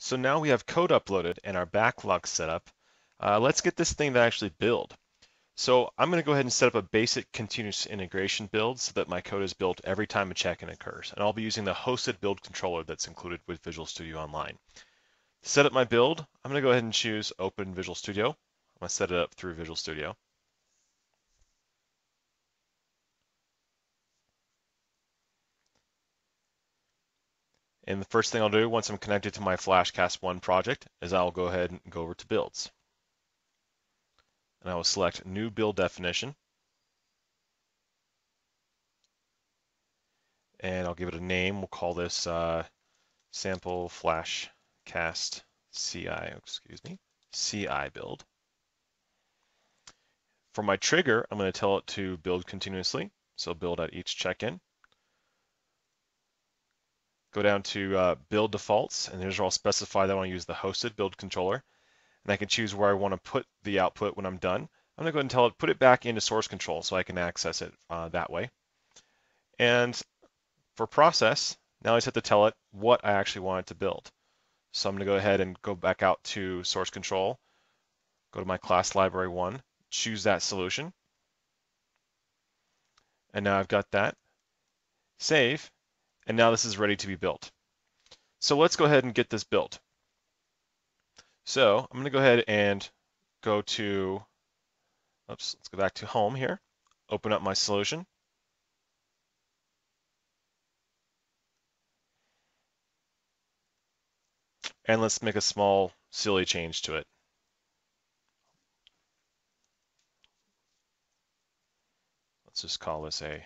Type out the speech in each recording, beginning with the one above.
So now we have code uploaded and our backlog set up. Let's get this thing to actually build. So I'm going to go ahead and set up a basic continuous integration build so that my code is built every time a check-in occurs. And I'll be using the hosted build controller that's included with Visual Studio Online. To set up my build, I'm going to go ahead and choose Open Visual Studio. I'm going to set it up through Visual Studio. And the first thing I'll do once I'm connected to my FlashCast 1 project is I'll go ahead and go over to Builds. And I will select New Build Definition. And I'll give it a name. We'll call this Sample FlashCast CI build. For my trigger, I'm going to tell it to build continuously. So build at each check-in. Go down to build defaults, and here's where I'll specify that I want to use the hosted build controller. And I can choose where I want to put the output when I'm done. I'm going to go ahead and tell it, put it back into source control so I can access it that way. And for process, now I just have to tell it what I actually want it to build. So I'm going to go ahead and go back out to source control, go to my class library 1, choose that solution. And now I've got that. Save. And now this is ready to be built. So let's go ahead and get this built. So I'm going to go ahead and go to, let's go back to home here, open up my solution. And let's make a small, silly change to it. Let's just call this a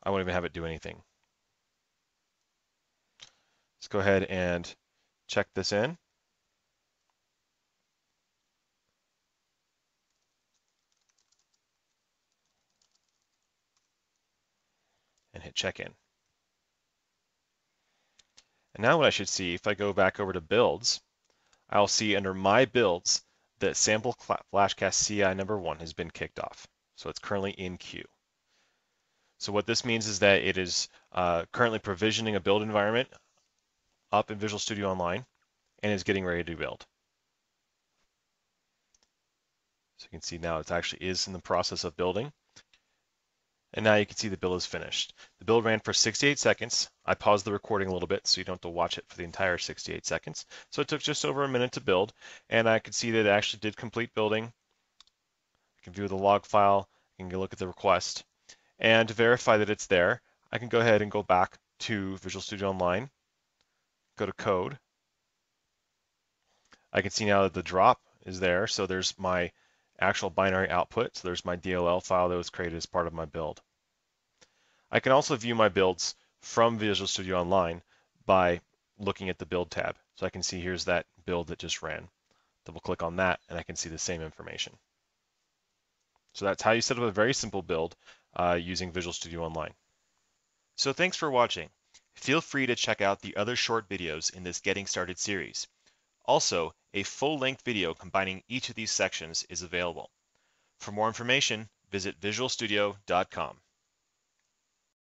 I won't even have it do anything. Let's go ahead and check this in. And hit check in. And now what I should see, if I go back over to builds, I'll see under my builds that sample FlashCast CI number 1 has been kicked off. So it's currently in queue. So what this means is that it is currently provisioning a build environment up in Visual Studio Online and is getting ready to build. So you can see now it actually is in the process of building. And now you can see the build is finished. The build ran for 68 seconds. I paused the recording a little bit so you don't have to watch it for the entire 68 seconds. So it took just over a minute to build, and I could see that it actually did complete building. I can view the log file, I can look at the request. And to verify that it's there, I can go ahead and go back to Visual Studio Online, go to code. I can see now that the drop is there, so there's my actual binary output. So there's my DLL file that was created as part of my build. I can also view my builds from Visual Studio Online by looking at the build tab. So I can see here's that build that just ran. Double click on that and I can see the same information. So that's how you set up a very simple build using Visual Studio Online. So thanks for watching. Feel free to check out the other short videos in this Getting Started series. Also, a full-length video combining each of these sections is available. For more information, visit visualstudio.com.